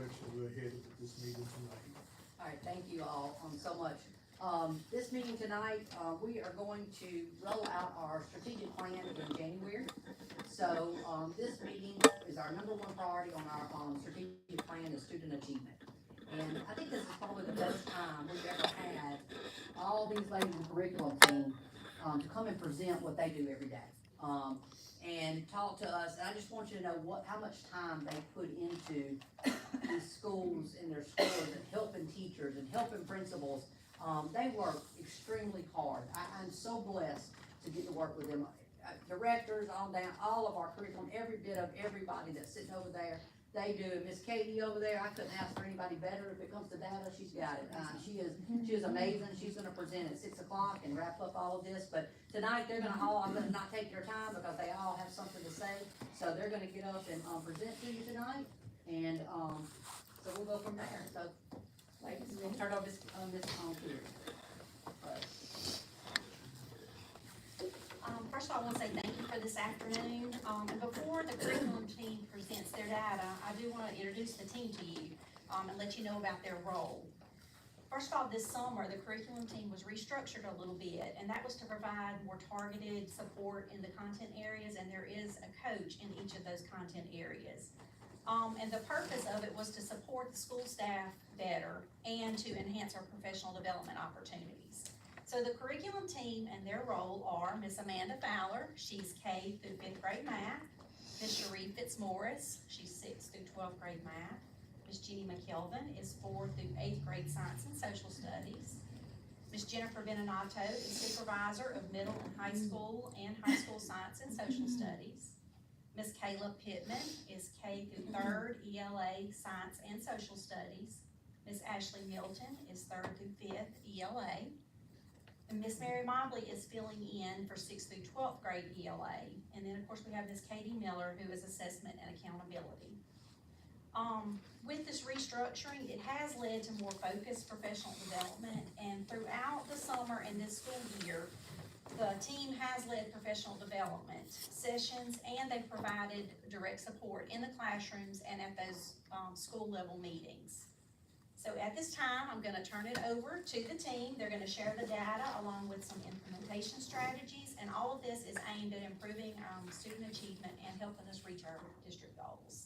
direction we're headed with this meeting tonight. All right, thank you all so much. This meeting tonight, we are going to roll out our strategic plan in January. So, this meeting is our number one priority on our strategic plan is student achievement. And I think this is probably the best time we've ever had all these ladies in the curriculum team to come and present what they do every day. And talk to us, and I just want you to know how much time they put into these schools, in their schools, and helping teachers and helping principals. They work extremely hard. I'm so blessed to get to work with them. Directors, on down, all of our curriculum, every bit of everybody that's sitting over there, they do. Miss Katie over there, I couldn't ask for anybody better if it comes to data. She's got it. She is amazing. She's going to present at 6 o'clock and wrap up all of this. But tonight they're going to I'm going to not take your time because they all have something to say. So they're going to get up and present to you tonight, and so we'll go from there. So, ladies, we'll start on this here. First of all, I want to say thank you for this afternoon. And before the curriculum team presents their data, I do want to introduce the team to you and let you know about their role. First of all, this summer, the curriculum team was restructured a little bit, and that was to provide more targeted support in the content areas, and there is a coach in each of those content areas. And the purpose of it was to support the school staff better and to enhance our professional development opportunities. So the curriculum team and their role are Miss Amanda Fowler, she's K through 5th grade math. Miss Cherie Fitzmaurice, she's 6th through 12th grade math. Miss Jenny McKelvin is 4th through 8th grade science and social studies. Miss Jennifer Beninato is supervisor of middle and high school science and social studies. Miss Kayla Pittman is K through 3rd ELA science and social studies. Miss Ashley Milton is 3rd through 5th ELA. And Miss Mary Mobley is filling in for 6th through 12th grade ELA. And then of course we have Miss Katie Miller, who is assessment and accountability. With this restructuring, it has led to more focused professional development, and throughout the summer and this school year, the team has led professional development sessions, and they've provided direct support in the classrooms and at those school level meetings. So at this time, I'm going to turn it over to the team. They're going to share the data along with some implementation strategies, and all of this is aimed at improving student achievement and helping us reach our district goals.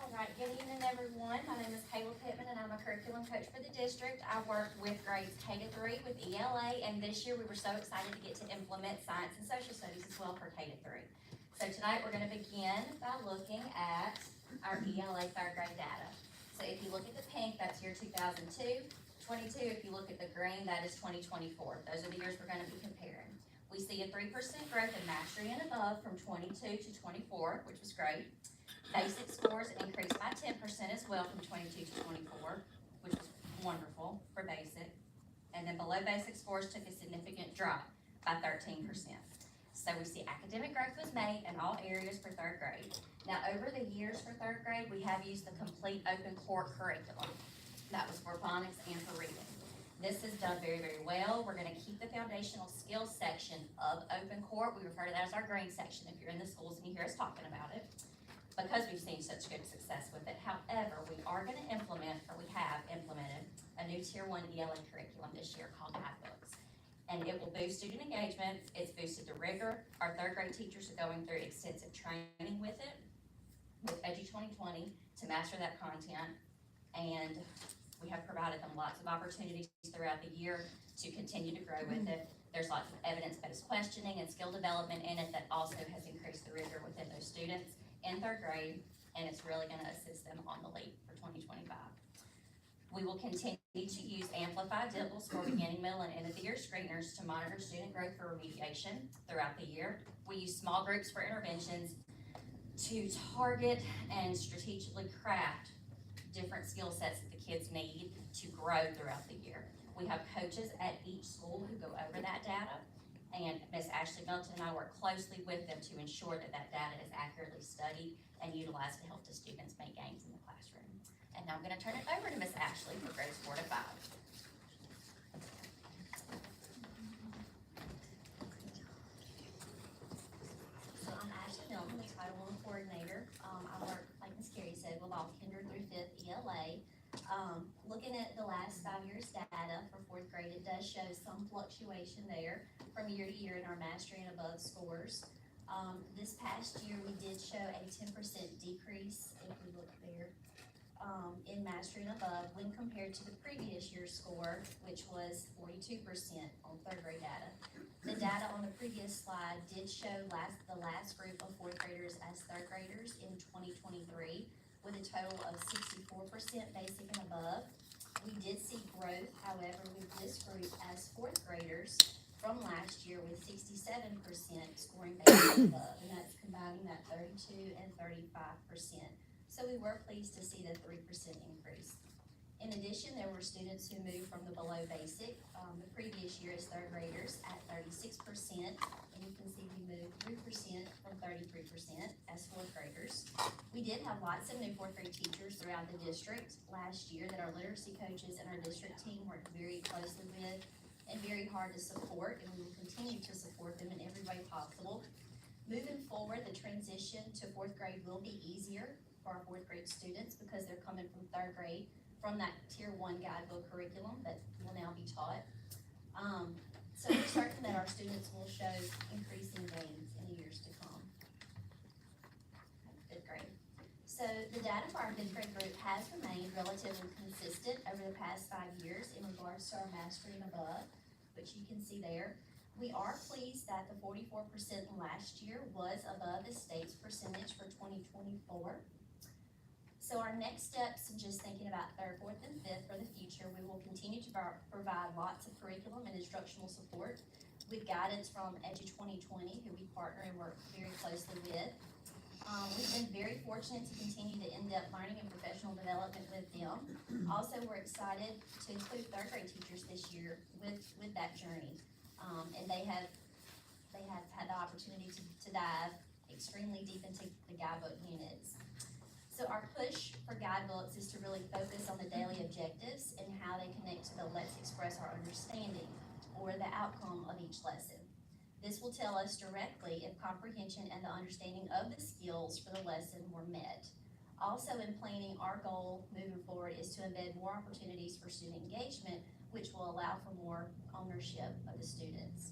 All right, good evening everyone. My name is Kayla Pittman and I'm a curriculum coach for the district. I work with grades K to 3 with ELA, and this year we were so excited to get to implement science and social studies as well for K to 3. So tonight we're going to begin by looking at our ELA 3rd grade data. So if you look at the pink, that's year 2002. 22, if you look at the green, that is 2024. Those are the years we're going to be comparing. We see a 3% growth in mastery and above from 22 to 24, which was great. Basic scores increased by 10% as well from 22 to 24, which was wonderful for basic. And then below basic scores took a significant drop by 13%. So we see academic growth was made in all areas for 3rd grade. Now over the years for 3rd grade, we have used the complete open core curriculum. That was for phonics and for reading. This is done very, very well. We're going to keep the foundational skills section of open core. We refer to that as our green section if you're in the schools and you hear us talking about it, because we've seen such good success with it. However, we are going to implement, or we have implemented, a new Tier 1 ELA curriculum this year called Guidebooks. And it will boost student engagement. It's boosted the rigor. Our 3rd grade teachers are going through extensive training with it, with Edu 2020, to master that content. And we have provided them lots of opportunities throughout the year to continue to grow with it. There's lots of evidence-based questioning and skill development in it that also has increased the rigor within those students in 3rd grade, and it's really going to assist them on the leap for 2025. We will continue to use amplified DIBELS for beginning, middle, and end of the year screeners to monitor student growth for remediation throughout the year. We use small groups for interventions to target and strategically craft different skill sets that the kids need to grow throughout the year. We have coaches at each school who go over that data, and Ms. Ashley Milton and I work closely with them to ensure that that data is accurately studied and utilized to help the students make gains in the classroom. And now I'm going to turn it over to Ms. Ashley for grades 4 to 5. coordinator. I work, like Ms. Carey said, with all kinder through fifth ELA. Looking at the last 5 years' data for fourth grade, it does show some fluctuation there from year to year in our mastery and above scores. This past year, we did show a 10% decrease, if we look there, in mastery and above when compared to the previous year's score, which was 42% on third grade data. The data on the previous slide did show the last group of fourth graders as third graders in 2023, with a total of 64% basic and above. We did see growth, however, with this group as fourth graders from last year with 67% scoring basic and above, and that's combining that 32 and 35%. So we were pleased to see the 3% increase. In addition, there were students who moved from the below basic the previous year as third graders at 36%, and you can see we moved 3% from 33% as fourth graders. We did have lots of new fourth grade teachers throughout the district last year that our literacy coaches and our district team worked very closely with and very hard to support, and we will continue to support them in every way possible. Moving forward, the transition to fourth grade will be easier for our fourth grade students because they're coming from third grade from that tier 1 guidebook curriculum that will now be taught. So we're certain that our students will show increasing gains in the years to come. Fifth grade. So the data for our fifth grade group has remained relatively consistent over the past 5 years in regards to our mastery and above, which you can see there. We are pleased that the 44% last year was above the state's percentage for 2024. So our next steps, just thinking about third, fourth, and fifth for the future, we will continue to provide lots of curriculum and instructional support with guidance from Edu 2020, who we partner and work very closely with. We've been very fortunate to continue the in-depth learning and professional development with them. Also, we're excited to include third grade teachers this year with that journey. And they have had the opportunity to dive extremely deep into the guidebook units. So our push for guidebooks is to really focus on the daily objectives and how they connect to the let's express our understanding or the outcome of each lesson. This will tell us directly if comprehension and the understanding of the skills for the lesson were met. Also in planning, our goal moving forward is to embed more opportunities for student engagement, which will allow for more ownership of the students.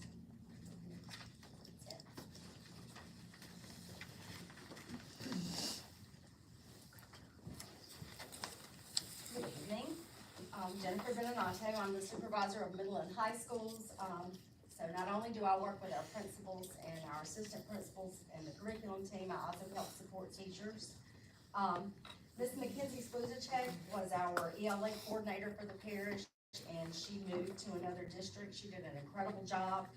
Jennifer Beninate, I'm the supervisor of middle and high schools. So not only do I work with our principals and our assistant principals and the curriculum team, I also help support teachers. Ms. Mackenzie Spuzicek was our ELA coordinator for the parish, and she moved to another district. She did an incredible job,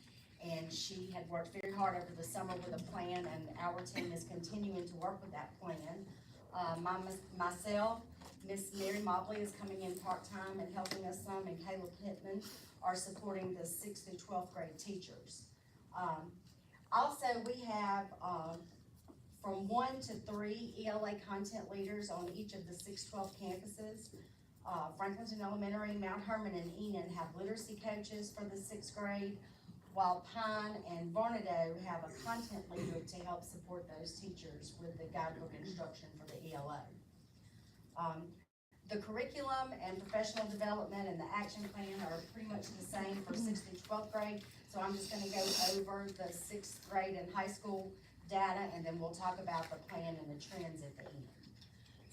and she had worked very hard over the summer with a plan, and our team is continuing to work with that plan. Myself, Miss Mary Mobley is coming in part-time and helping us some, and Caleb Pittman are supporting the 6th through 12th grade teachers. Also, we have from 1 to 3 ELA content leaders on each of the 612 campuses. Franklinton Elementary, Mount Herman, and Enid have literacy coaches for the 6th grade, while Pine and Varnado have a content leader to help support those teachers with the guidebook instruction for the ELA. The curriculum and professional development and the action plan are pretty much the same for 6th through 12th grade, so I'm just going to go over the 6th grade and high school data, and then we'll talk about the plan and the trends at the end.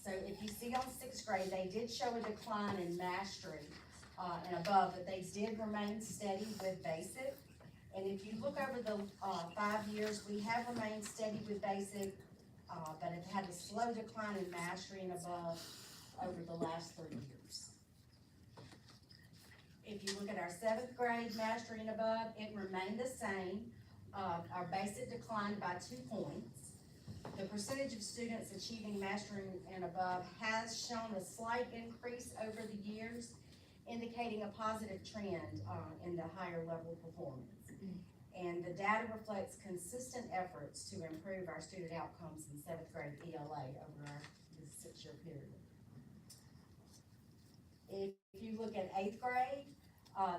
So if you see on 6th grade, they did show a decline in mastery and above, but they did remain steady with basic. And if you look over the 5 years, we have remained steady with basic, but have had a slow decline in mastery and above over the last 3 years. If you look at our 7th grade mastery and above, it remained the same. Our basic declined by 2 points. The percentage of students achieving mastery and above has shown a slight increase over the years, indicating a positive trend in the higher level performance. And the data reflects consistent efforts to improve our student outcomes in 7th grade ELA over this 6-year period. If you look at 8th grade,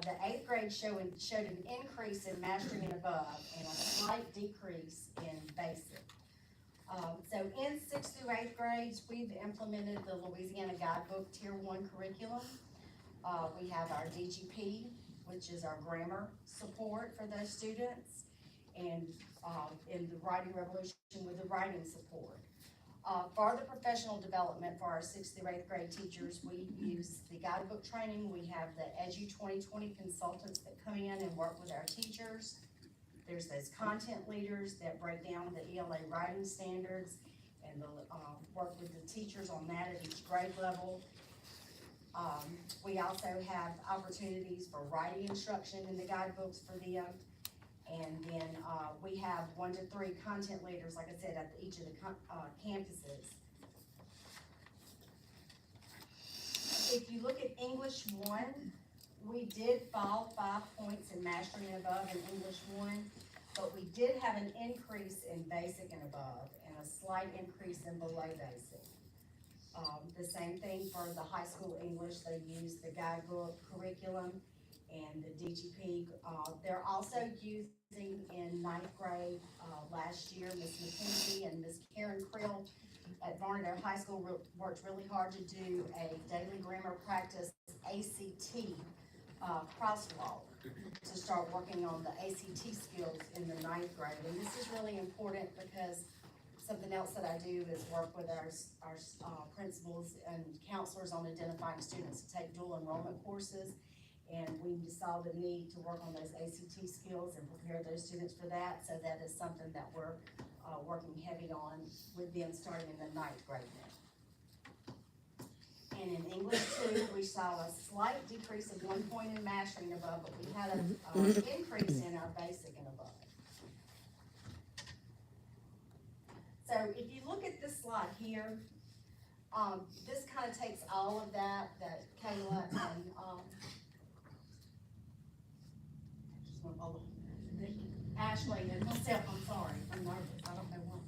the 8th grade showed an increase in mastery and above and a slight decrease in basic. So in 6th through 8th grades, we've implemented the Louisiana Guidebook Tier 1 curriculum. We have our DGP, which is our grammar support for those students, and in the Writing Revolution with the writing support. For the professional development for our 6th through 8th grade teachers, we use the guidebook training. We have the Edu 2020 consultants that come in and work with our teachers. There's those content leaders that break down the ELA writing standards and work with the teachers on that at each grade level. We also have opportunities for writing instruction in the guidebooks for them. And then we have 1 to 3 content leaders, like I said, at each of the campuses. If you look at English 1, we did fall 5 points in mastery and above in English 1, but we did have an increase in basic and above and a slight increase in below basic. The same thing for the high school English. They use the guidebook curriculum and the DGP. They're also using in 9th grade last year, Ms. McKenzie and Ms. Karen Krill at Varnado High School worked really hard to do a daily grammar practice ACT crosswalk to start working on the ACT skills in the 9th grade. And this is really important because something else that I do is work with our principals and counselors on identifying students to take dual enrollment courses. And we saw the need to work on those ACT skills and prepare those students for that. So that is something that we're working heavy on with them starting in the 9th grade now. And in English 2, we saw a slight decrease of 1 point in mastery and above, but we had an increase in our basic and above. So if you look at this slide here, this kind of takes all of that Kayla and Ashley and myself, I'm sorry, I'm nervous, I don't know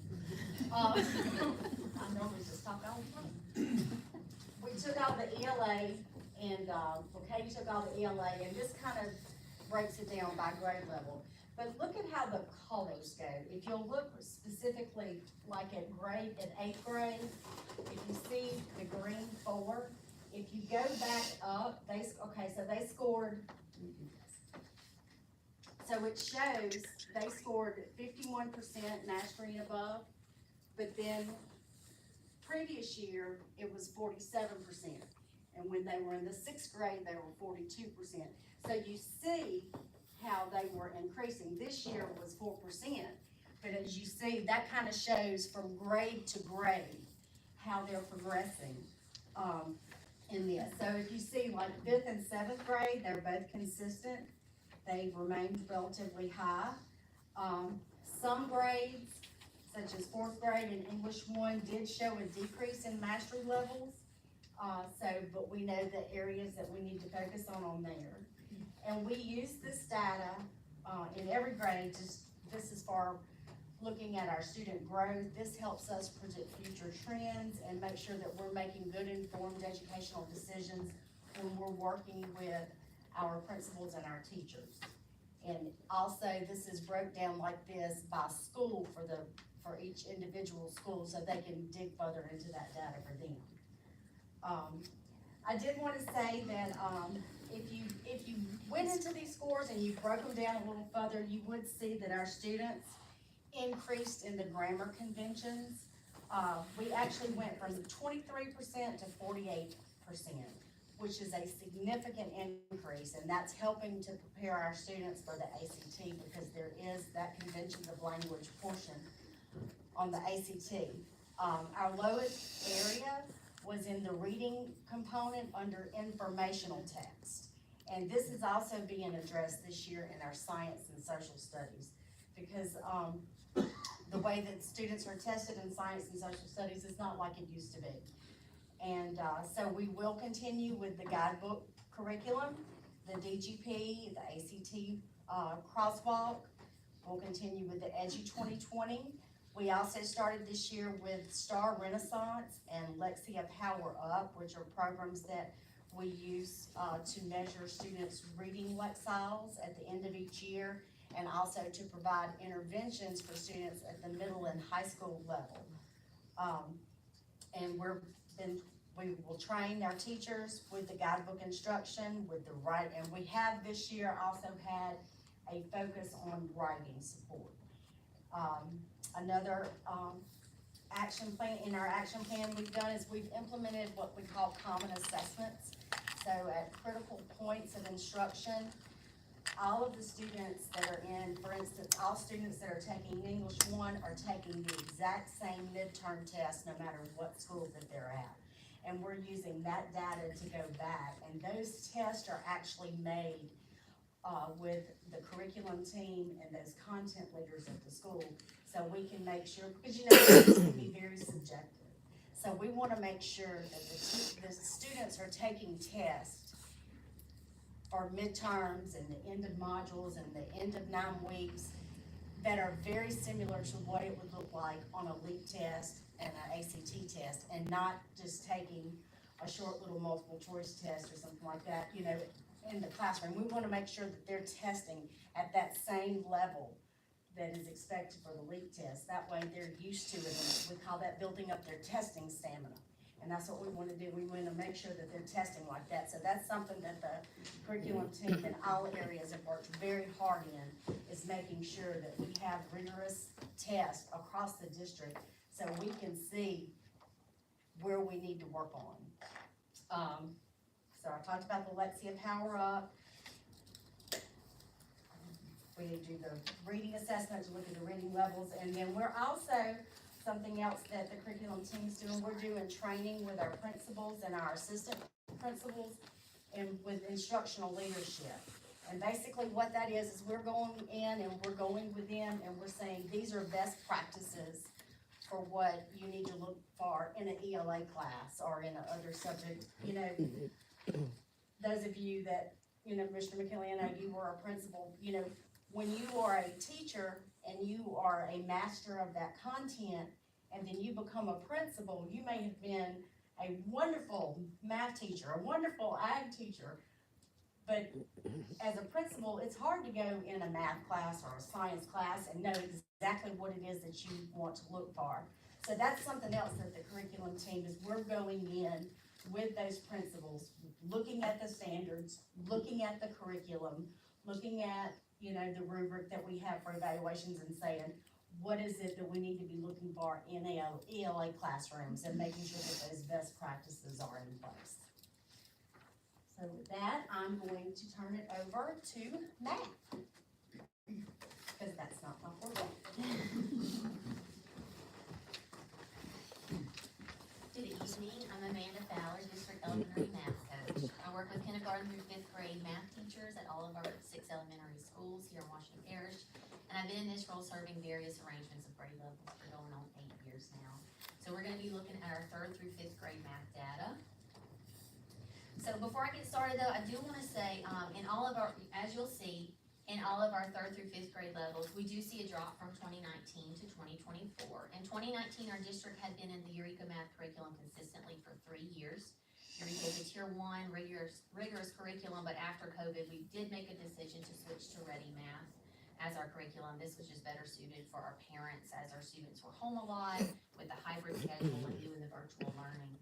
why. I'm nervous, just talk all the time. We took all the ELA and, Katie took all the ELA, and this kind of breaks it down by grade level. But look at how the colors go. If you'll look specifically like at 8th grade, if you see the green 4, if you go back up, so they scored, so it shows they scored 51% mastery and above, but then previous year it was 47%. And when they were in the 6th grade, they were 42%. So you see how they were increasing. This year was 4%, but as you see, that kind of shows from grade to grade how they're progressing in this. So if you see like 5th and 7th grade, they're both consistent. They remained relatively high. Some grades, such as 4th grade and English 1, did show a decrease in mastery levels. But we know the areas that we need to focus on there. And we use this data in every grade. This is for looking at our student growth. This helps us predict future trends and make sure that we're making good informed educational decisions when we're working with our principals and our teachers. And also this is broke down like this by school for each individual school so they can dig further into that data for them. I did want to say that if you went into these scores and you broke them down a little further, you would see that our students increased in the grammar conventions. We actually went from 23% to 48%, which is a significant increase, and that's helping to prepare our students for the ACT because there is that conventions of language portion on the ACT. Our lowest area was in the reading component under informational text. And this is also being addressed this year in our science and social studies because the way that students are tested in science and social studies is not like it used to be. And so we will continue with the guidebook curriculum, the DGP, the ACT crosswalk. We'll continue with the Edu 2020. We also started this year with Star Renaissance and Lexia Power Up, which are programs that we use to measure students' reading lexiles at the end of each year. and also to provide interventions for students at the middle and high school level. And we will train our teachers with the guidebook instruction, with the and we have this year also had a focus on writing support. Another action plan, in our action plan we've done is we've implemented what we call common assessments. So at critical points of instruction, all of the students that are in, for instance, all students that are taking English 1 are taking the exact same midterm test no matter what school that they're at. And we're using that data to go back, and those tests are actually made with the curriculum team and those content leaders at the school, so we can make sure, because you know, it can be very subjective. So we want to make sure that the students are taking tests for midterms and the end of modules and the end of 9 weeks that are very similar to what it would look like on a LEAP test and an ACT test, and not just taking a short little multiple choice test or something like that, you know, in the classroom. We want to make sure that they're testing at that same level that is expected for the LEAP test. That way they're used to it, and we call that building up their testing stamina. And that's what we want to do. We want to make sure that they're testing like that. So that's something that the curriculum team in all areas have worked very hard in, is making sure that we have rigorous tests across the district so we can see where we need to work on. So I talked about the Lexia Power Up. We need to do the reading assessment to look at the reading levels, and then we're also, something else that the curriculum team's doing, we're doing training with our principals and our assistant principals and with instructional leadership. And basically what that is we're going in and we're going with them and we're saying these are best practices for what you need to look for in an ELA class or in another subject. You know, those of you that, you know, Mr. McKinley, I know you were a principal, you know, when you are a teacher and you are a master of that content, and then you become a principal, you may have been a wonderful math teacher, a wonderful ag teacher, but as a principal, it's hard to go in a math class or a science class and know exactly what it is that you want to look for. So that's something else that the curriculum team is, we're going in with those principals, looking at the standards, looking at the curriculum, looking at, you know, the rubric that we have for evaluations and saying, what is it that we need to be looking for in ELA classrooms and making sure that those best practices are in place. So with that, I'm going to turn it over to Matt, because that's not my forte. Good evening, I'm Amanda Fowler, District Elementary Math Coach. I work with kindergarten through 5th grade math teachers at all of our 6 elementary schools here in Washington Parish. And I've been in this role serving various arrangements of grade levels for going on 8 years now. So we're gonna be looking at our 3rd through 5th grade math data. So before I get started though, I do wanna say, in all of our, as you'll see, in all of our 3rd through 5th grade levels, we do see a drop from 2019 to 2024. In 2019, our district had been in the Eureka Math curriculum consistently for 3 years. Eureka is a tier 1 rigorous curriculum, but after COVID, we did make a decision to switch to Ready Math as our curriculum. This was just better suited for our parents as our students were home a lot with the hybrid schedule and doing the virtual learning.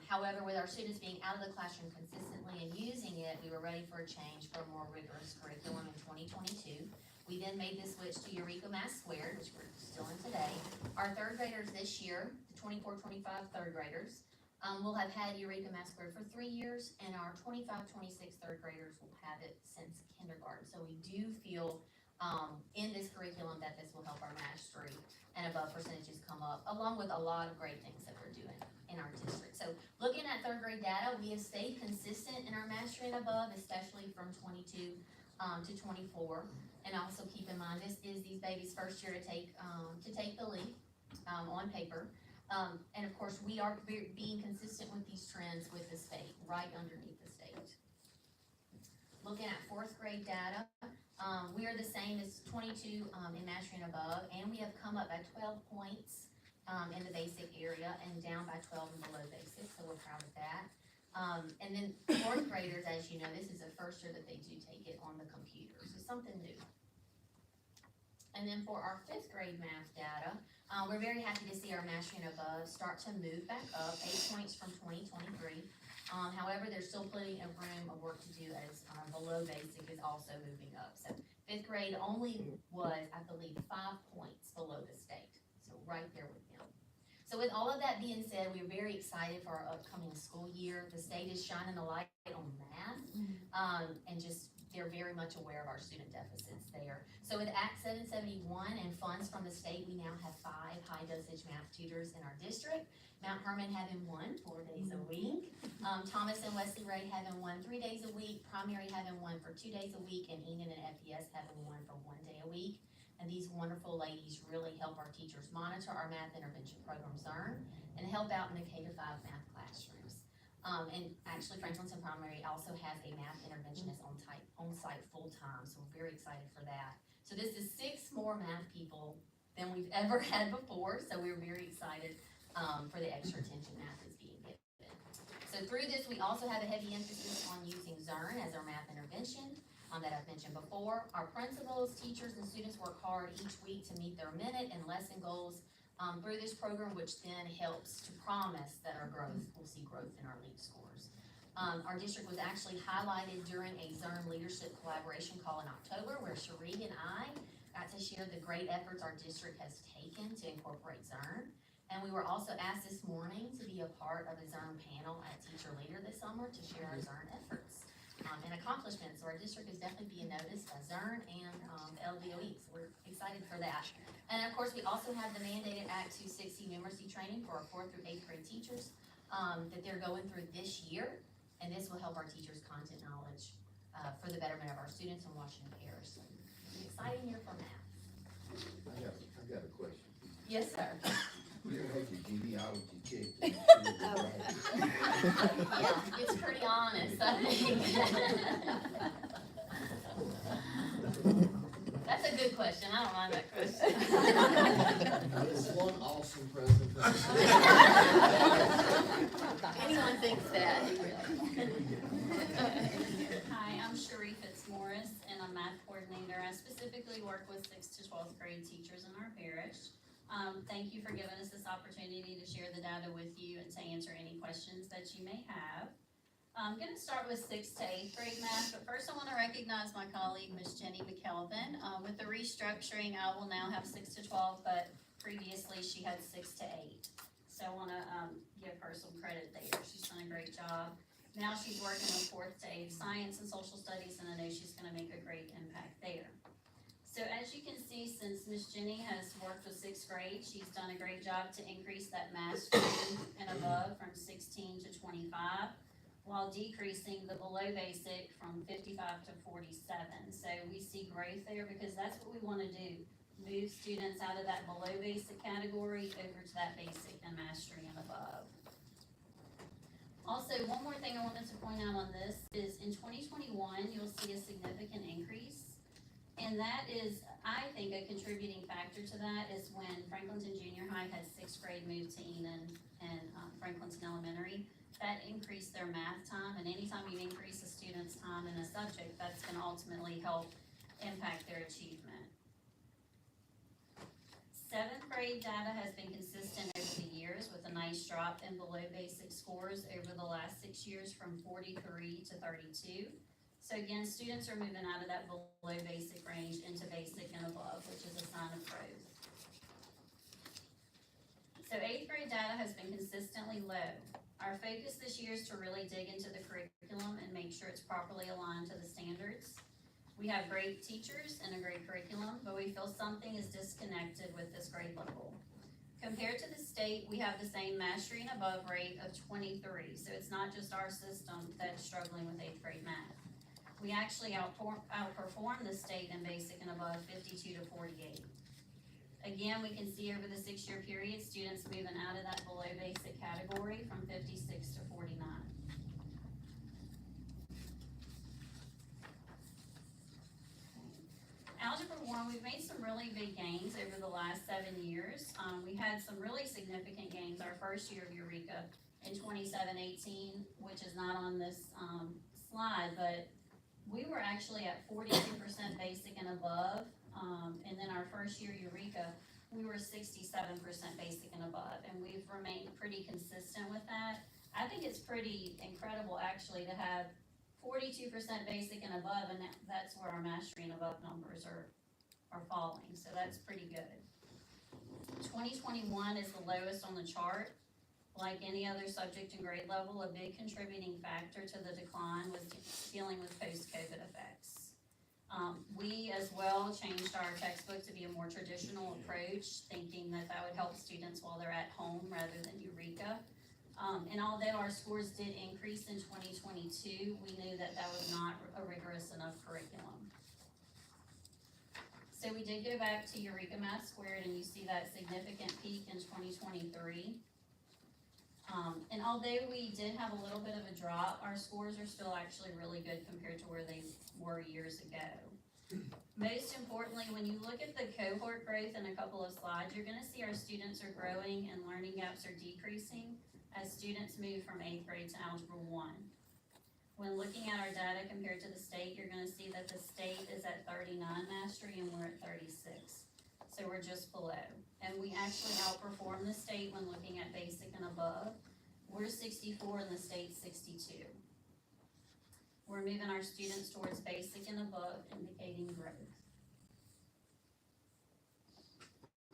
However, with our students being out of the classroom consistently and using it, we were ready for a change for a more rigorous curriculum in 2022. We then made the switch to Eureka Math Squared, which we're still in today. Our 3rd graders this year, the 24-25 3rd graders, will have had Eureka Math Squared for 3 years, and our 25-26 3rd graders will have it since kindergarten. So we do feel in this curriculum that this will help our mastery and above percentages come up, along with a lot of great things that we're doing in our district. So looking at 3rd grade data, we have stayed consistent in our mastery and above, especially from 22 to 24. And also keep in mind, this is these babies' first year to take the leap on paper. And of course, we are being consistent with these trends with the state, right underneath the state. Looking at 4th grade data, we are the same as 22 in mastery and above, and we have come up by 12 points in the basic area and down by 12 in below basic, so we're proud of that. And then 4th graders, as you know, this is the first year that they do take it on the computer, so something new. And then for our fifth grade math data, we're very happy to see our mastery and above start to move back up, 8 points from 2023. However, there's still plenty of room of work to do as below basic is also moving up. So fifth grade only was, I believe, 5 points below the state. So right there with them. So with all of that being said, we're very excited for our upcoming school year. The state is shining a light on math, and just they're very much aware of our student deficits there. So with Act 771 and funds from the state, we now have 5 high-dosage math tutors in our district. Mount Hermon having 1 4 days a week. Thomas and Wesley Ray having 1 3 days a week. Primary having 1 for 2 days a week. And Enid and FES having 1 for 1 day a week. And these wonderful ladies really help our teachers monitor our math intervention program ZERN and help out in the K-5 math classrooms. And actually Franklinton Primary also has a math interventionist on site full-time, so we're very excited for that. So this is 6 more math people than we've ever had before, so we're very excited for the extra attention math is being given. So through this, we also have a heavy emphasis on using ZERN as our math intervention that I've mentioned before. Our principals, teachers, and students work hard each week to meet their minute and lesson goals through this program, which then helps to promise that we'll see growth in our LEAP scores. Our district was actually highlighted during a ZERN leadership collaboration call in October, where Cherie and I got to share the great efforts our district has taken to incorporate ZERN. And we were also asked this morning to be a part of a ZERN panel at Teacher Leader this summer to share our ZERN efforts and accomplishments. So our district is definitely being noticed by ZERN and the LVOE, so we're excited for that. And of course, we also have the mandated Act 260 numeracy training for our 4th through 8th grade teachers that they're going through this year. And this will help our teachers' content knowledge for the betterment of our students in Washington Parish. So it's an exciting year for math. I got a question. Yes, sir. You had your genealogy checked. Yeah, it's pretty honest, I think. That's a good question. I don't mind that question. It's one awesome presentation. Anyone thinks that. Hi, I'm Cherie Fitzmaurice, and I'm math coordinator. I specifically work with 6th to 12th grade teachers in our parish. Thank you for giving us this opportunity to share the data with you and to answer any questions that you may have. I'm going to start with 6th to 8th grade math, but first I want to recognize my colleague, Ms. Jenny McKelvin. With the restructuring, I will now have 6 to 12, but previously she had 6 to 8. So I want to give her some credit there. She's done a great job. Now she's working with 4th to 8th science and social studies, and I know she's going to make a great impact there. So as you can see, since Ms. Jenny has worked with 6th grade, she's done a great job to increase that mastery and above from 16 to 25, while decreasing the below basic from 55 to 47. So we see growth there because that's what we want to do. Move students out of that below basic category over to that basic and mastery and above. Also, one more thing I wanted to point out on this is in 2021, you'll see a significant increase. And that is, I think, a contributing factor to that is when Franklinton Junior High had 6th grade moved to Enon and Franklinton Elementary. That increased their math time, and anytime you increase a student's time in a subject, that's going to ultimately help impact their achievement. 7th grade data has been consistent over the years with a nice drop in below basic scores over the last 6 years from 43 to 32. So again, students are moving out of that below basic range into basic and above, which is a sign of growth. So 8th grade data has been consistently low. Our focus this year is to really dig into the curriculum and make sure it's properly aligned to the standards. We have great teachers and a great curriculum, but we feel something is disconnected with this grade level. Compared to the state, we have the same mastery and above rate of 23, so it's not just our system that's struggling with 8th grade math. We actually outperform the state in basic and above 52 to 48. Again, we can see over the 6-year period, students moving out of that below basic category from 56 to 49. Algebra 1, we've made some really big gains over the last 7 years. We had some really significant gains our first year of Eureka in 27-18, which is not on this slide, but we were actually at 42% basic and above And then our first year, Eureka, we were 67% basic and above, and we've remained pretty consistent with that. I think it's pretty incredible, actually, to have 42% basic and above, and that's where our mastery and above numbers are falling, so that's pretty good. 2021 is the lowest on the chart. Like any other subject and grade level, a big contributing factor to the decline was dealing with post-COVID effects. We as well changed our textbook to be a more traditional approach, thinking that would help students while they're at home rather than Eureka. And although our scores did increase in 2022, we knew that was not a rigorous enough curriculum. So we did go back to Eureka Math Squared, and you see that significant peak in 2023. And although we did have a little bit of a drop, our scores are still actually really good compared to where they were years ago. Most importantly, when you look at the cohort growth in a couple of slides, you're gonna see our students are growing and learning gaps are decreasing as students move from 8th grade to Algebra 1. When looking at our data compared to the state, you're gonna see that the state is at 39 mastery and we're at 36. So we're just below. And we actually outperform the state when looking at basic and above. We're 64 and the state's 62. We're moving our students towards basic and above, indicating growth.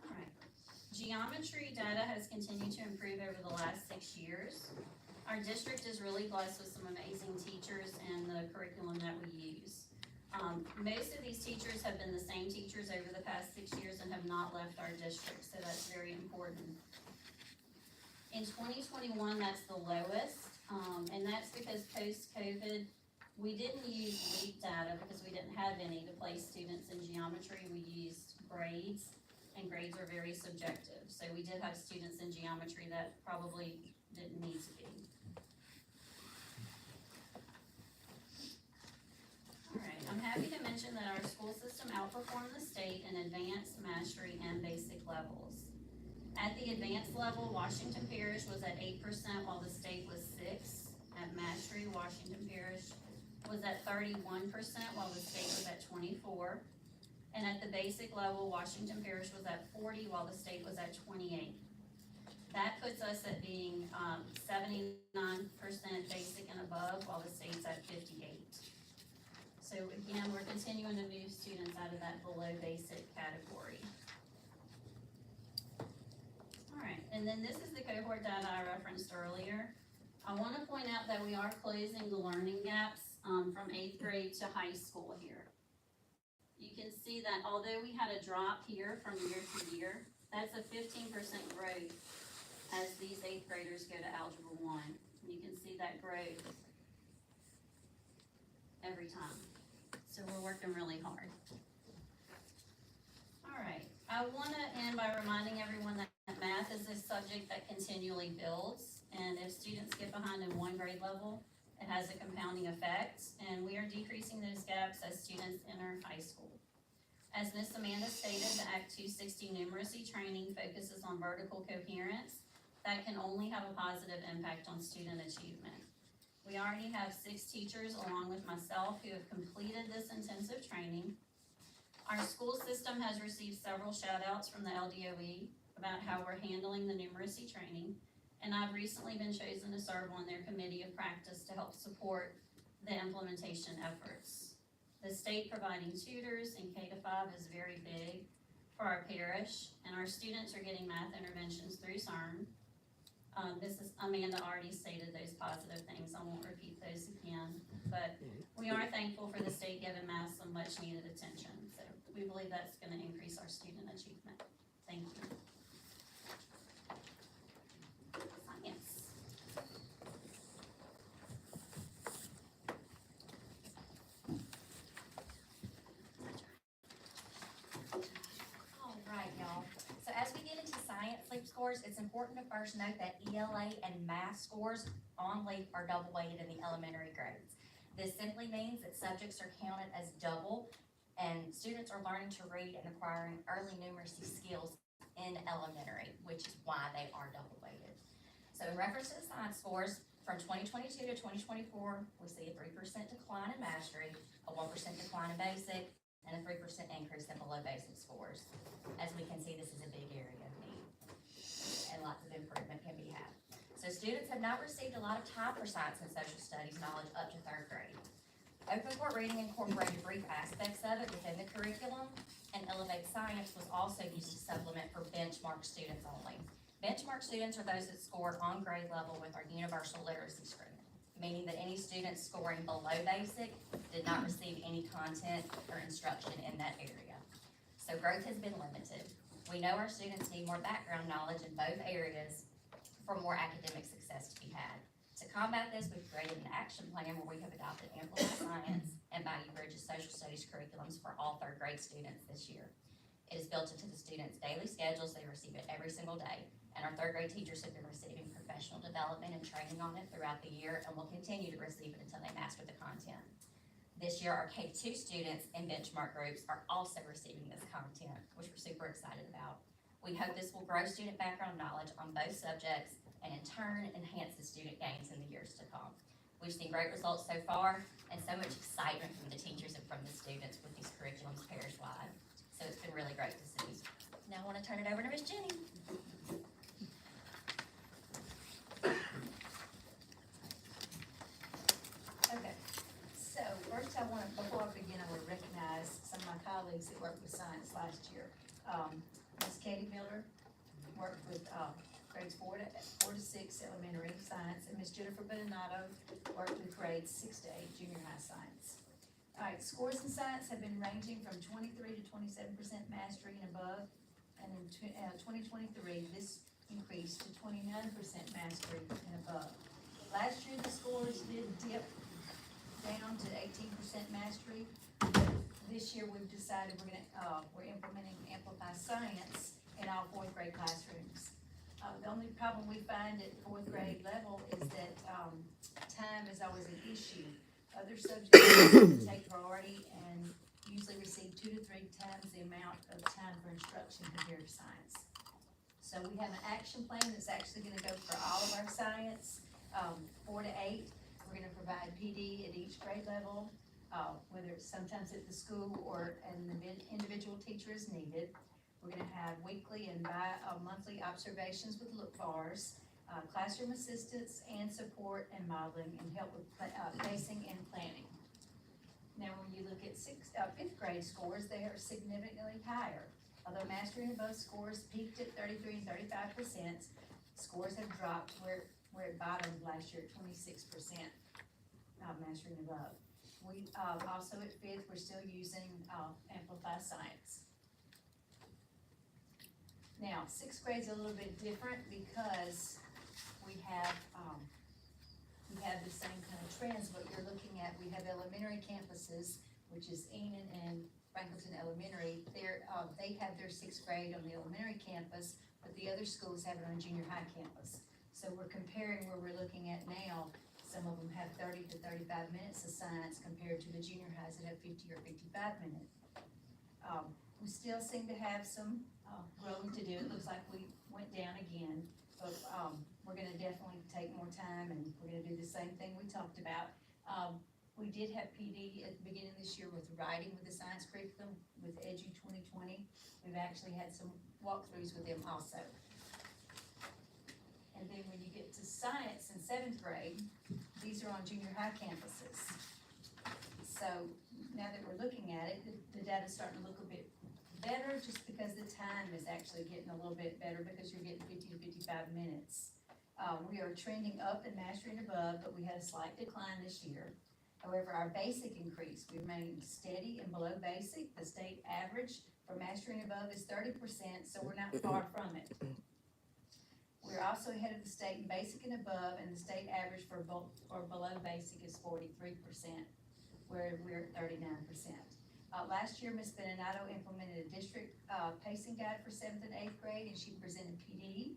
All right. Geometry data has continued to improve over the last 6 years. Our district is really blessed with some amazing teachers and the curriculum that we use. Most of these teachers have been the same teachers over the past 6 years and have not left our district, so that's very important. In 2021, that's the lowest, and that's because post-COVID, we didn't use LEAP data because we didn't have any to place students in geometry. We used grades, and grades are very subjective. So we did have students in geometry that probably didn't need to be. Alright, I'm happy to mention that our school system outperformed the state in advanced, mastery, and basic levels. At the advanced level, Washington Parish was at 8% while the state was 6%. At mastery, Washington Parish was at 31% while the state was at 24%. And at the basic level, Washington Parish was at 40% while the state was at 28%. That puts us at being 79% basic and above while the state's at 58%. So again, we're continuing to move students out of that below basic category. All right, and then this is the cohort data I referenced earlier. I want to point out that we are closing the learning gaps from 8th grade to high school here. You can see that although we had a drop here from year to year, that's a 15% growth as these 8th graders go to Algebra 1. You can see that growth every time. So we're working really hard. All right, I want to end by reminding everyone that math is a subject that continually builds, and if students get behind in one grade level, it has a compounding effect, and we are decreasing those gaps as students enter high school. As Ms. Amanda stated, the Act 260 numeracy training focuses on vertical coherence that can only have a positive impact on student achievement. We already have 6 teachers along with myself who have completed this intensive training. Our school system has received several shout outs from the LDOE about how we're handling the numeracy training, and I've recently been chosen to serve on their committee of practice to help support the implementation efforts. The state providing tutors in K-5 is very big for our parish, and our students are getting math interventions through CERN. Mrs. Amanda already stated those positive things. I won't repeat those again, but we are thankful for the state giving math some much needed attention. So we believe that's going to increase our student achievement. Thank you. Science. All right, y'all. So as we get into science LEAP scores, it's important to first note that ELA and math scores on LEAP are double weighted in the elementary grades. This simply means that subjects are counted as double, and students are learning to read and acquiring early numeracy skills in elementary, which is why they are double weighted. So in reference to the science scores, from 2022 to 2024, we see a 3% decline in mastery, a 1% decline in basic, and a 3% increase in below basic scores. As we can see, this is a big area of need, and lots of improvement can be had. So students have not received a lot of time for science and social studies knowledge up to 3rd grade. Open Court Reading incorporated brief aspects of it within the curriculum, and Elevate Science was also used to supplement for benchmark students only. Benchmark students are those that scored on grade level with our universal literacy screen, meaning that any students scoring below basic did not receive any content or instruction in that area. So growth has been limited. We know our students need more background knowledge in both areas for more academic success to be had. To combat this, we've created an action plan where we have adopted Amplified Science and Value Bridges social studies curriculums for all 3rd grade students this year. It is built into the students' daily schedules. They receive it every single day. And our 3rd grade teachers have been receiving professional development and training on it throughout the year and will continue to receive it until they master the content. This year, our K-2 students in benchmark groups are also receiving this content, which we're super excited about. We hope this will grow student background knowledge on both subjects and in turn enhance the student gains in the years to come. We've seen great results so far and so much excitement from the teachers and from the students with these curriculums parish-wide. So it's been really great to see. Now I want to turn it over to Ms. Jenny. Okay, so first before I begin, I want to recognize some of my colleagues that worked with science last year. Ms. Katie Miller worked with, grades 4 to 6 elementary science, and Ms. Jennifer Benato worked with grades 6 to 8 junior high science. All right, scores in science have been ranging from 23 to 27% mastery and above, and in 2023, this increased to 29% mastery and above. Last year, the scores did dip down to 18% mastery. This year, we've decided we're implementing Amplify Science in all 4th grade classrooms. The only problem we find at 4th grade level is that time is always an issue. Other subjects take priority and usually receive 2 to 3 times the amount of time for instruction compared to science. So we have an action plan that's actually gonna go for all of our science, 4 to 8. We're gonna provide PD at each grade level, whether it's sometimes at the school or an individual teacher is needed. We're gonna have weekly and monthly observations with look-fors, classroom assistance and support and modeling, and help with pacing and planning. Now, when you look at 5th grade scores, they are significantly higher. Although mastery and above scores peaked at 33 and 35%, scores have dropped where it bottomed last year at 26%, mastery and above. We, also at 5th, we're still using, Amplify Science. Now, 6th grade's a little bit different because we have the same kind of trends, what you're looking at. We have elementary campuses, which is Enon and Franklinton Elementary. They have their 6th grade on the elementary campus, but the other schools have it on junior high campus. So we're comparing where we're looking at now. Some of them have 30 to 35 minutes of science compared to the junior highs that have 50 or 55 minutes. We still seem to have some growing to do. It looks like we went down again, but we're gonna definitely take more time, and we're gonna do the same thing we talked about. We did have PD at the beginning of this year with writing with the science curriculum with Edu 2020. We've actually had some walkthroughs with them also. And then when you get to science in 7th grade, these are on junior high campuses. So now that we're looking at it, the data's starting to look a bit better, just because the time is actually getting a little bit better because you're getting 50 to 55 minutes. We are trending up in mastery and above, but we had a slight decline this year. However, our basic increase, we remain steady and below basic. The state average for mastery and above is 30%, so we're not far from it. We're also ahead of the state in basic and above, and the state average for below basic is 43%, where we're at 39%. Last year, Ms. Benato implemented a district pacing guide for 7th and 8th grade, and she presented PD.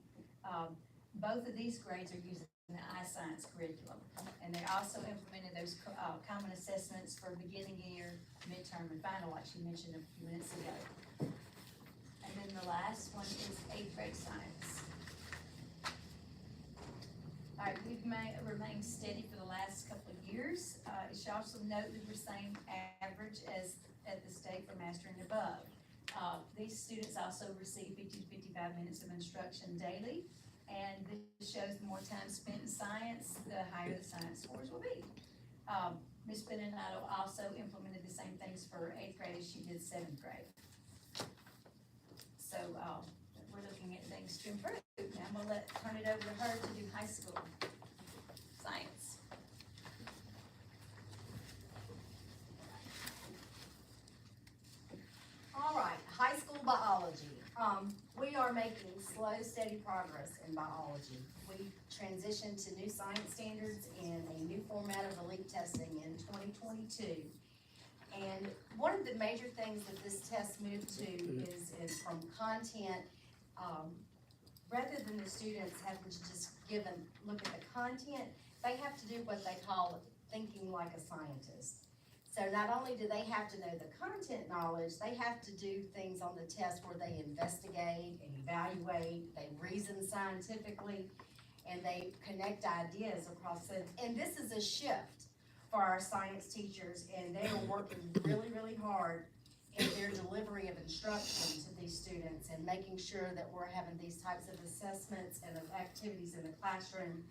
Both of these grades are using the iScience curriculum, and they also implemented those common assessments for beginning year, midterm, and final, like she mentioned a few minutes ago. And then the last one is 8th grade science. All right, we've remained steady for the last couple of years. It should also note that we're same average as at the state for mastering above. These students also receive 50 to 55 minutes of instruction daily, and this shows the more time spent in science, the higher the science scores will be. Ms. Beninato also implemented the same things for 8th grade as she did 7th grade. So, we're looking at things to improve. Now I'm gonna turn it over to her to do high school science. All right, high school biology. We are making slow, steady progress in biology. We transitioned to new science standards and a new format of elite testing in 2022. And one of the major things that this test moved to is from content, rather than the students having to just look at the content, they have to do what they call thinking like a scientist. So not only do they have to know the content knowledge, they have to do things on the test where they investigate and evaluate, they reason scientifically, and they connect ideas across it. And this is a shift for our science teachers, and they are working really, really hard in their delivery of instruction to these students and making sure that we're having these types of assessments and of activities in the classroom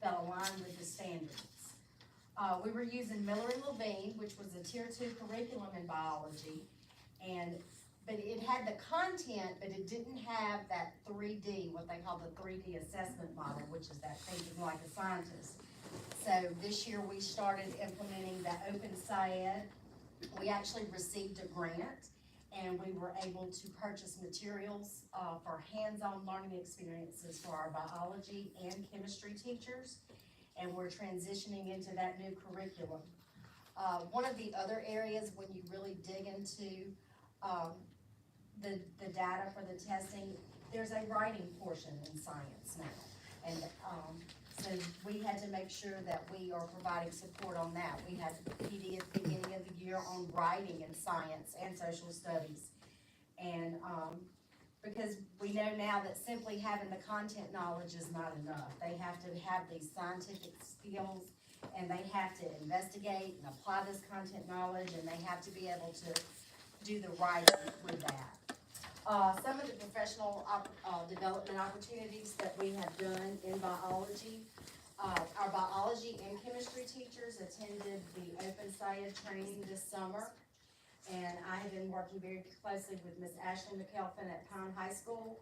that align with the standards. We were using Miller and Levine, which was a tier 2 curriculum in biology, but it had the content, but it didn't have that 3D, what they call the 3D assessment model, which is that thinking like a scientist. So this year we started implementing the Open SciEd. We actually received a grant, and we were able to purchase materials for hands-on learning experiences for our biology and chemistry teachers. And we're transitioning into that new curriculum. One of the other areas when you really dig into the data for the testing, there's a writing portion in science now. And so we had to make sure that we are providing support on that. We had PD at the beginning of the year on writing in science and social studies. And because we know now that simply having the content knowledge is not enough. They have to have these scientific skills, and they have to investigate and apply this content knowledge, and they have to be able to do the writing with that. Some of the professional development opportunities that we have done in biology, our biology and chemistry teachers attended the Open SciEd training this summer. And I have been working very closely with Miss Ashley McKelvin at Pine High School,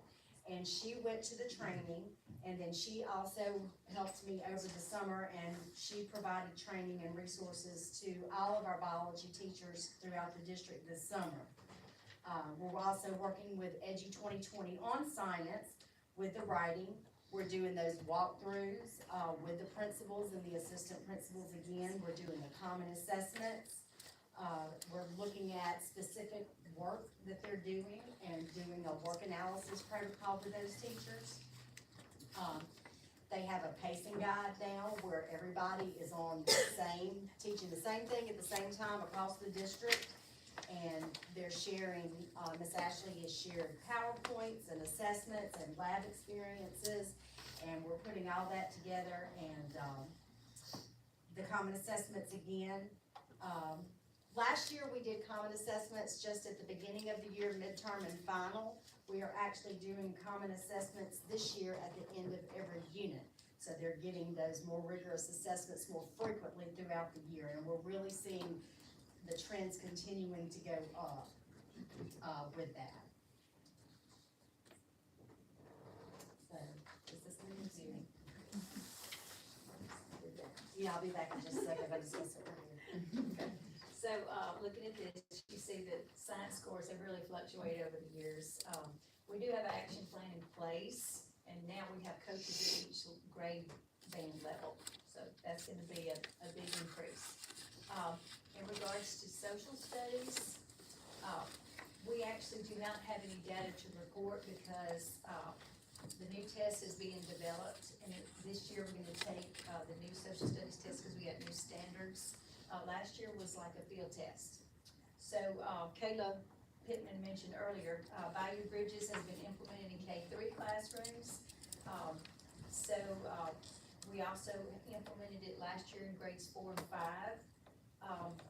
and she went to the training, and then she also helped me over the summer, and she provided training and resources to all of our biology teachers throughout the district this summer. We're also working with Edgy 2020 on science with the writing. We're doing those walkthroughs with the principals and the assistant principals again. We're doing the common assessments. We're looking at specific work that they're doing and doing a work analysis protocol for those teachers. They have a pacing guide now where everybody is on the same, teaching the same thing at the same time across the district. And they're sharing, Miss Ashley has shared PowerPoints and assessments and lab experiences. And we're putting all that together, and the common assessments again. Last year we did common assessments just at the beginning of the year, midterm and final. We are actually doing common assessments this year at the end of every unit. So they're getting those more rigorous assessments more frequently throughout the year, and we're really seeing the trends continuing to go up with that. So, is this moving? Yeah, I'll be back in just a second. I just want to sit right here. So, looking at this, you see that science scores have really fluctuated over the years. We do have an action plan in place, and now we have coaches at each grade band level. So that's gonna be a big increase. In regards to social studies, we actually do not have any data to report because, the new test is being developed, and this year we're gonna take, the new social studies test because we got new standards. Last year was like a field test. So, Kayla Pittman mentioned earlier, Bayou Bridges has been implemented in K-3 classrooms. We also implemented it last year in grades 4 and 5.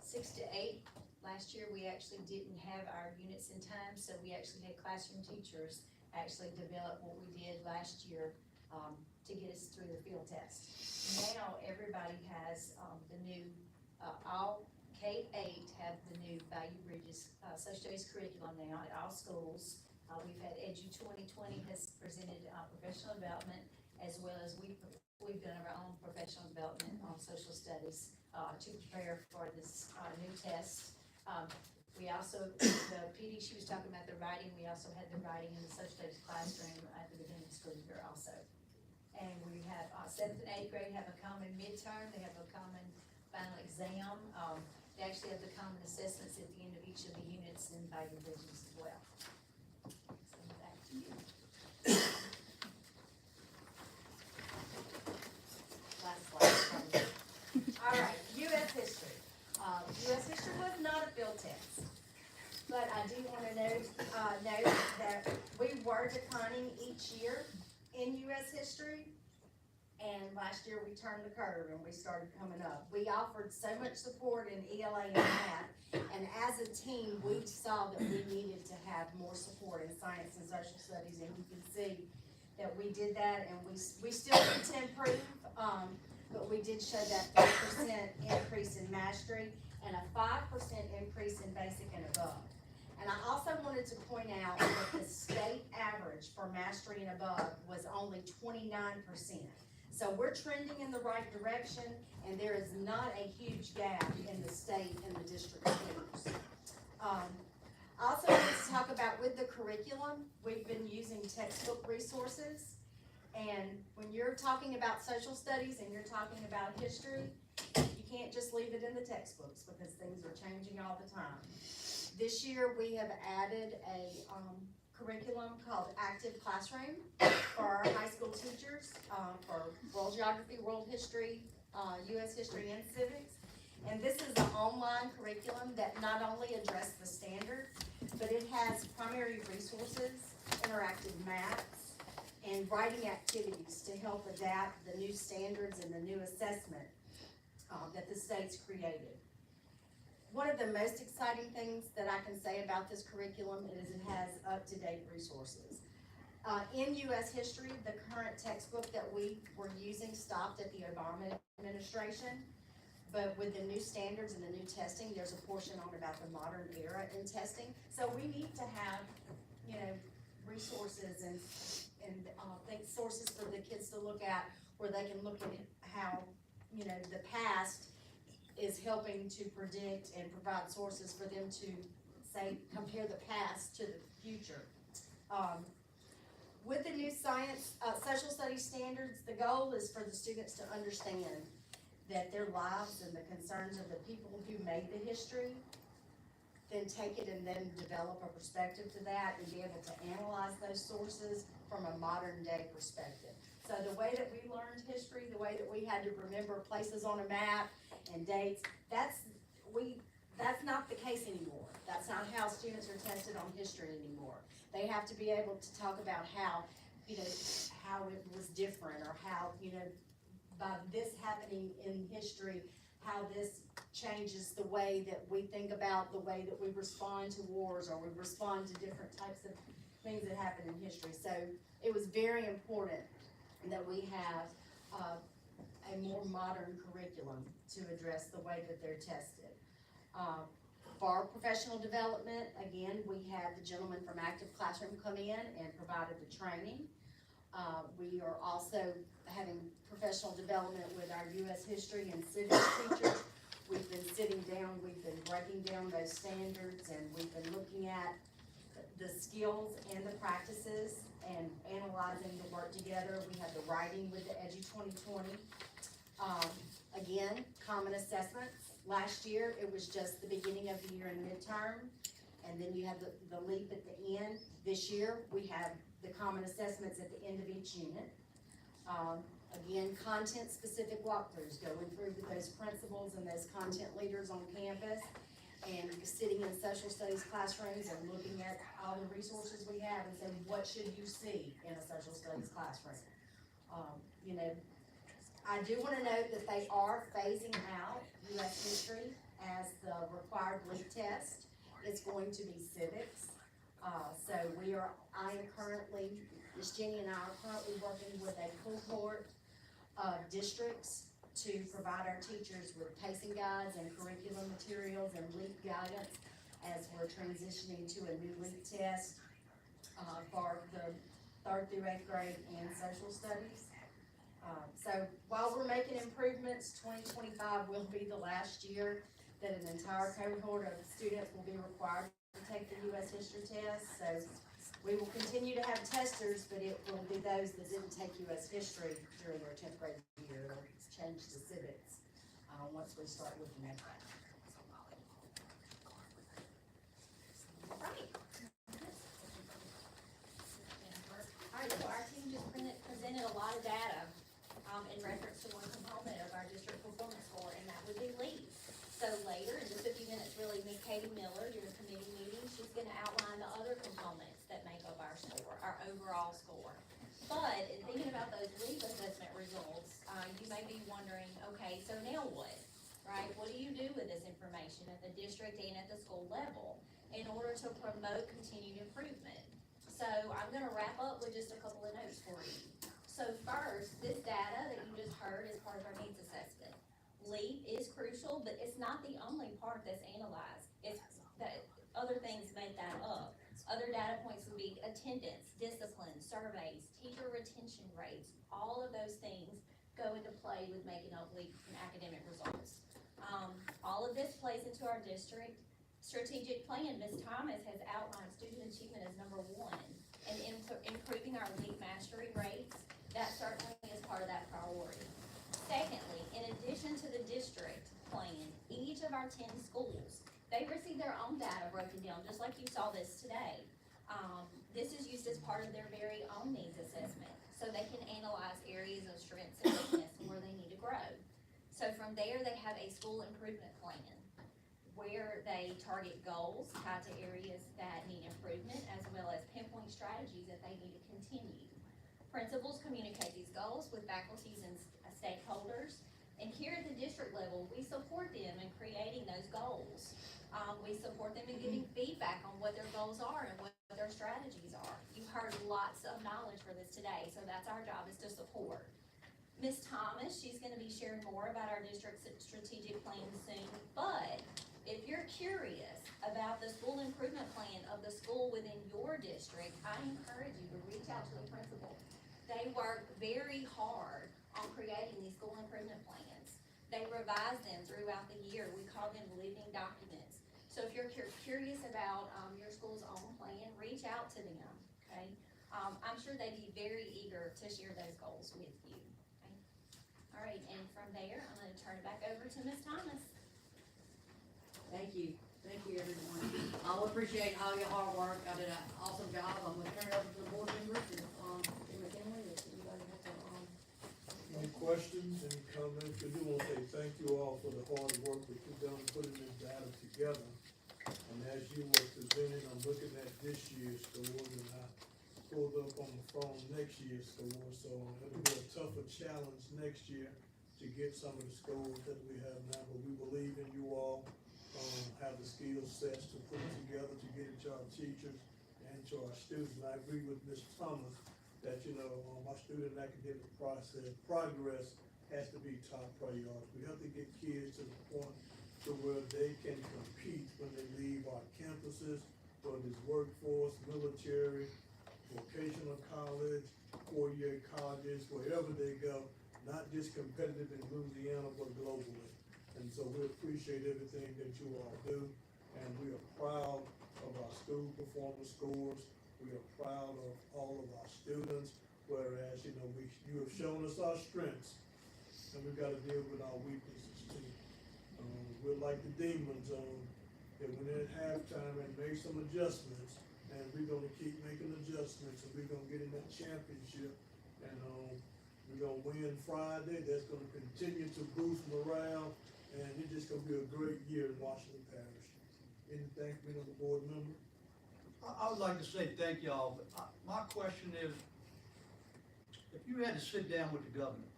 6 to 8 last year, we actually didn't have our units in time, so we actually had classroom teachers actually develop what we did last year, to get us through the field test. Now, everybody has, the new, all K-8 have the new Value Bridges, social studies curriculum now at all schools. We've had Edu 2020 has presented, professional development, as well as we've done our own professional development on social studies, to prepare for this, new test. We also, the PD, she was talking about the writing, we also had the writing in the social studies classroom at the beginning of the school year also. And we have, 7th and 8th grade have a common midterm, they have a common final exam. They actually have the common assessments at the end of each of the units in Value Bridges as well. So back to you. Last slide. All right, US history. US history was not a field test, but I do want to note that we were declining each year in US history. And last year we turned the curve and we started coming up. We offered so much support in ELA and math, and as a team, we saw that we needed to have more support in science and social studies, and you can see that we did that, and we still need to improve, but we did show that 3% increase in mastery and a 5% increase in basic and above. And I also wanted to point out that the state average for mastery and above was only 29%. So we're trending in the right direction, and there is not a huge gap in the state and the district schools. I also wanted to talk about with the curriculum, we've been using textbook resources. And when you're talking about social studies and you're talking about history, you can't just leave it in the textbooks because things are changing all the time. This year, we have added a curriculum called Active Classroom for our high school teachers, for world geography, world history, US history, and civics. And this is an online curriculum that not only addresses the standards, but it has primary resources, interactive maps, and writing activities to help adapt the new standards and the new assessment that the state's created. One of the most exciting things that I can say about this curriculum is it has up-to-date resources. In US history, the current textbook that we were using stopped at the Obama administration, but with the new standards and the new testing, there's a portion on about the modern era in testing. So we need to have, resources and sources for the kids to look at where they can look at how, the past is helping to predict and provide sources for them to say, compare the past to the future. With the new science, social studies standards, the goal is for the students to understand that their lives and the concerns of the people who made the history, then take it and then develop a perspective to that and be able to analyze those sources from a modern day perspective. So the way that we learned history, the way that we had to remember places on a map and dates, that's not the case anymore. That's not how students are tested on history anymore. They have to be able to talk about how, how it was different, or how, by this happening in history, how this changes the way that we think about the way that we respond to wars, or we respond to different types of things that happen in history. So it was very important that we have a more modern curriculum to address the way that they're tested. For our professional development, again, we had the gentleman from Active Classroom come in and provided the training. We are also having professional development with our US history and civics teachers. We've been sitting down, we've been breaking down those standards, and we've been looking at the skills and the practices and analyzing the work together. We had the writing with the Edu 2020. Again, common assessments. Last year, it was just the beginning of the year and midterm, and then you had the leap at the end. This year, we have the common assessments at the end of each unit. Again, content-specific walkthroughs, going through with those principals and those content leaders on campus, and sitting in social studies classrooms and looking at all the resources we have and saying, what should you see in a social studies classroom? I do want to note that they are phasing out US history as the required LEAP test. It's going to be civics. So I am currently, Ms. Jenny and I are currently working with a cohort of districts to provide our teachers with pacing guides and curriculum materials and LEAP guidance as we're transitioning to a new LEAP test for the 3rd through 8th grade and social studies. So while we're making improvements, 2025 will be the last year that an entire cohort of students will be required to take the U.S. history test. So we will continue to have testers, but it will be those that didn't take U.S. history during their 10th grade year. It'll change to civics once we start looking at that. Right. Alright, so our team just presented a lot of data, in reference to one component of our district performance score, and that would be LEAP. So later, in just a few minutes, really, Ms. Katie Miller, during committee meeting, she's gonna outline the other components that make up our score, our overall score. But in thinking about those LEAP assessment results, you may be wondering, okay, so now what? Right? What do you do with this information at the district and at the school level in order to promote continued improvement? So I'm gonna wrap up with just a couple of notes for you. So first, this data that you just heard is part of our needs assessment. LEAP is crucial, but it's not the only part that's analyzed. It's that other things make that up. Other data points would be attendance, discipline, surveys, teacher retention rates. All of those things go into play with making up LEAP and academic results. All of this plays into our district strategic plan. Ms. Thomas has outlined student achievement as number 1, and improving our LEAP mastery rates, that certainly is part of that priority. Secondly, in addition to the district plan, each of our 10 schools, they receive their own data broken down, just like you saw this today. This is used as part of their very own needs assessment, so they can analyze areas of strengths and weakness and where they need to grow. So from there, they have a school improvement plan, where they target goals tied to areas that need improvement, as well as pinpoint strategies that they need to continue. Principals communicate these goals with faculties and stakeholders, and here at the district level, we support them in creating those goals. We support them in giving feedback on what their goals are and what their strategies are. You've heard lots of knowledge for this today, so that's our job, is to support. Ms. Thomas, she's gonna be sharing more about our district's strategic plan soon, but if you're curious about the school improvement plan of the school within your district, I encourage you to reach out to the principal. They work very hard on creating these school improvement plans. They revise them throughout the year. We call them living documents. So if you're curious about your school's own plan, reach out to them, okay? I'm sure they'd be very eager to share those goals with you, okay? All right, and from there, I'm gonna turn it back over to Ms. Thomas. Thank you, everyone. I'll appreciate all your hard work. I did an awesome job. I'm gonna turn it over to the board members and, McKinley, if anybody has to, Any questions, any comments? I do want to say thank you all for the hard work that you've done putting this data together. And as you were presenting, I'm looking at this year's scores, and I pulled up on the phone next year's scores. So it'll be a tougher challenge next year to get some of the scores that we have now. But we believe in you all, have the skill sets to put it together to get it to our teachers and to our students. And I agree with Ms. Thomas that, our student academic progress has to be top priority. We have to get kids to the point to where they can compete when they leave our campuses, whether it's workforce, military, vocational college, 4-year colleges, wherever they go, not just competitive in Louisiana, but globally. And so we appreciate everything that you all do, and we are proud of our school performance scores. We are proud of all of our students, whereas, you have shown us our strengths, and we've got to deal with our weaknesses too. We're like the demons, that went in at halftime and made some adjustments, and we're gonna keep making adjustments, and we're gonna get in that championship, and, we're gonna win Friday. That's gonna continue to boost morale, and it's just gonna be a great year in Washington Parish. Anything from any other board member? I would like to say thank y'all, but my question is, if you had to sit down with the governor,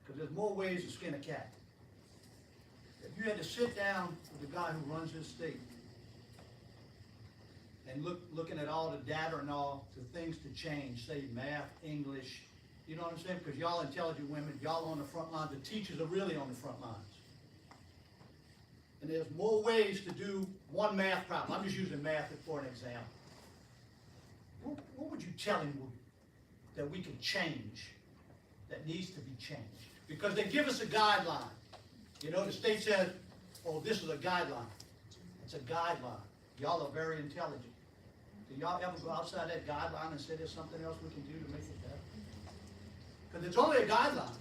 because there's more ways to skin a cat, if you had to sit down with the guy who runs this state and looking at all the data and all, the things to change, say math, English, you know what I'm saying? Because y'all intelligent women, y'all on the front lines, the teachers are really on the front lines. And there's more ways to do one math problem. I'm just using math for an example. What would you tell him that we can change, that needs to be changed? Because they give us a guideline. You know, the state says, oh, this is a guideline. It's a guideline. Y'all are very intelligent. Do y'all ever go outside that guideline and say there's something else we can do to make it better? Because it's only a guideline.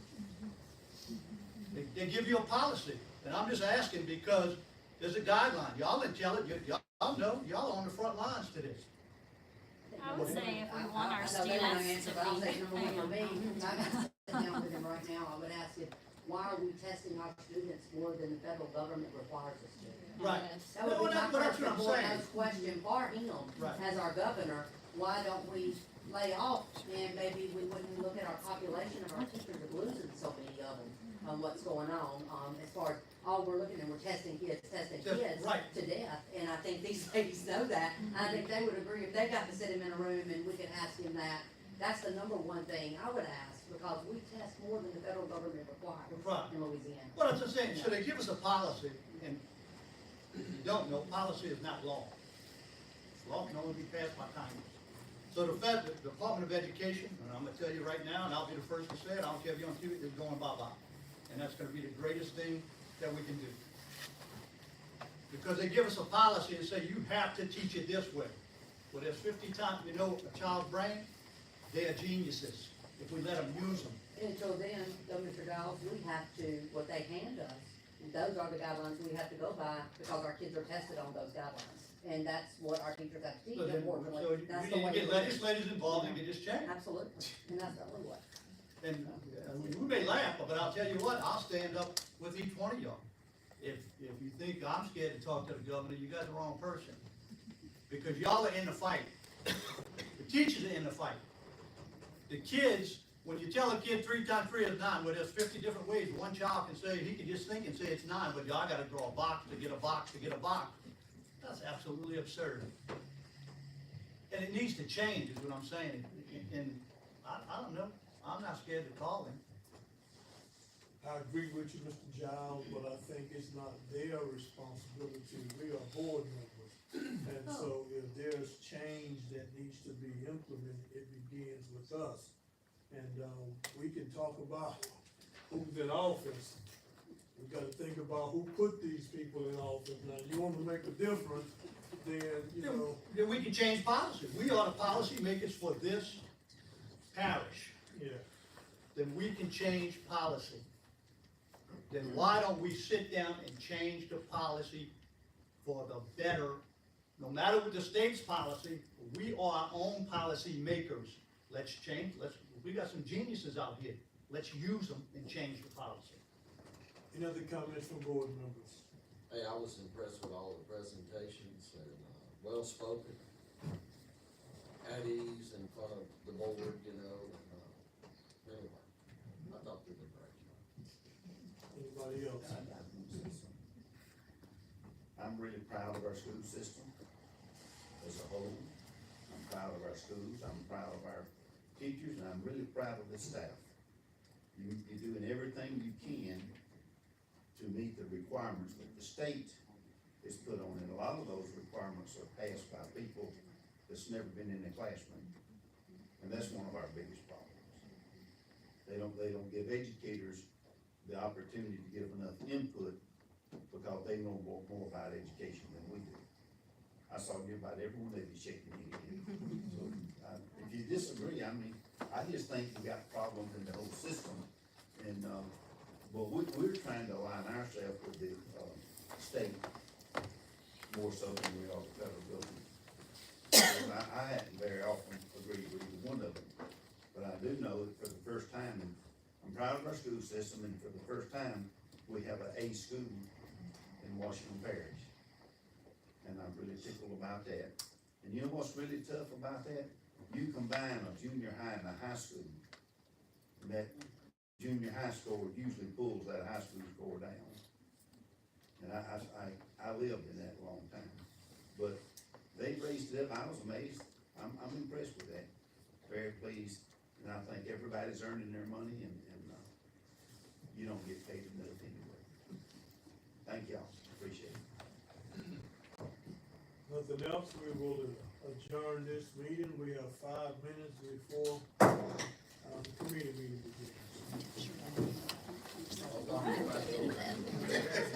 They give you a policy. And I'm just asking because there's a guideline. Y'all intelligent, y'all know, y'all are on the front lines to this. I would say if we want our I know they want to students answer, to but I'll say number one for be. me, I gotta sit down with him right now, I would ask him, why are we testing our students more than the federal government requires us to? Right. That would No, be my that's first what I'm and saying. foremost question for him, Right. as our governor, why don't we lay off, and maybe we wouldn't look at our population of our teachers are losing so many of them, what's going on, as far as, all we're looking at, we're testing kids Right. to death, and I think these ladies know that, I think they would agree, if they got to sit him in a room and we could ask him that, that's the number one thing I would ask, because we test more than the federal government requires Right. in Louisiana. Well, I'm just saying, so they give us a policy, and if you don't know, policy is not law. Law can only be passed by Congress. So the Department of Education, and I'm gonna tell you right now, and I'll be the first to say it, I don't care if you're on TV, is going bye-bye. And that's gonna be the greatest thing that we can do. Because they give us a policy and say, you have to teach it this way. Well, there's 50 times, you know, a child's brain, they are geniuses, if we let them use them. Until then, though, Mr. Giles, we have to, what they hand us, those are the guidelines we have to go by, because our kids are tested on those guidelines. And that's what our teachers have to teach, So then, unfortunately, so that's you the way. need to get it is. legislators involved and get this changed. Absolutely, and that's the only way. And we may laugh, but I'll tell you what, I'll stand up with each one of y'all. If you think I'm scared to talk to the governor, you got the wrong person. Because y'all are in the fight. The teachers are in the fight. The kids, when you tell a kid 3 times 3 is 9, well, there's 50 different ways. One child can say, he can just think and say it's 9, but y'all gotta draw a box to get a box to get a box. That's absolutely absurd. And it needs to change, is what I'm saying. And I don't know, I'm not scared to call him. I agree with you, Mr. Giles, but I think it's not their responsibility, we are board members. And so if there's change that needs to be implemented, it begins with us. And, we can talk about who's in office. We gotta think about who put these people in office. Now, you wanna make a difference, then, you know, Then we can change policy. We are the policy makers for this parish. yeah. Then we can change policy. Then why don't we sit down and change the policy for the better? No matter what the state's policy, we are our own policy makers. Let's change, we got some geniuses out here. Let's use them and change the policy. Any other comments from board members? Hey, I was impressed with all the presentations and, well-spoken, at ease in front of the board, you know, and, anyway, I thought they did a great job. Anybody else? I'm really proud of our school system as a whole. I'm proud of our schools, I'm proud of our teachers, and I'm really proud of the staff. You're doing everything you can to meet the requirements that the state is put on, and a lot of those requirements are passed by people that's never been in the classroom. And that's one of our biggest problems. They don't give educators the opportunity to give enough input because they know more about education than we do. I saw you about everyone that is shaking your head. So, if you disagree, I mean, I just think we got problems in the whole system. And, but we're trying to align ourselves with the, state more so than we are the federal government. And I hadn't very often agreed with either one of them. But I do know that for the first time, and I'm proud of our school system, and for the first time, we have an A school in Washington Parish. And I'm really tickled about that. And you know what's really tough about that? You combine a junior high and a high school, and that junior high score usually pulls that high school score down. And I lived in that a long time. But they raised it up, I was amazed, I'm impressed with that, very pleased. And I think everybody's earning their money and you don't get paid enough anyway. Thank y'all, appreciate it. Nothing else, we will adjourn this meeting. We have 5 minutes before, the committee meeting begins. I'll talk about it.